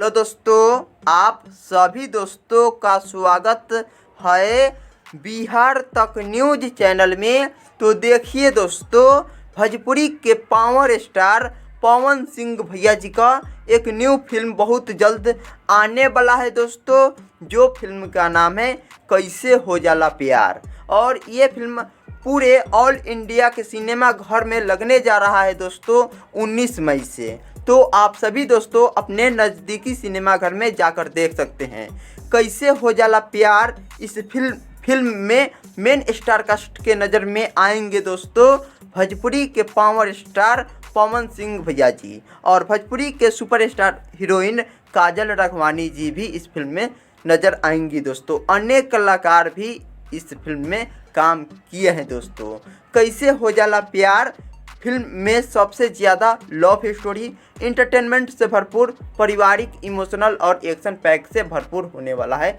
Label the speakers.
Speaker 1: Hello दोस्तों, आप सभी दोस्तों का स्वागत है बिहार तक न्यूज चैनल में। तो देखिए दोस्तों, भोजपुरी के पावर स्टार पवन सिंह भैया जी का एक न्यू फिल्म बहुत जल्द आने वाला है दोस्तों, जो फिल्म का नाम है कैसे हो जाला प्यार। और ये फिल्म पूरे ऑल इंडिया के सिनेमा घर में लगने जा रहा है दोस्तों 19 मई से। तो आप सभी दोस्तों अपने नज़दीकी सिनेमा घर में जाकर देख सकते हैं कैसे हो जाला प्यार। इस फिल्म में मेन स्टार कास्ट के नज़र में आएंगे दोस्तों भोजपुरी के पावर स्टार पवन सिंह भैया जी और भोजपुरी के सुपरस्टार हीरोइन काजल राघवानी जी भी इस फिल्म में नज़र आएंगी दोस्तों। अनेक कलाकार भी इस फिल्म में काम किए हैं दोस्तों। कैसे हो जाला प्यार फिल्म में सबसे ज़्यादा लव स्टोरी, इंटरटेनमेंट से भरपूर, पारिवारिक, इमोशनल और एक्शन पैक से भरपूर होने वाला है।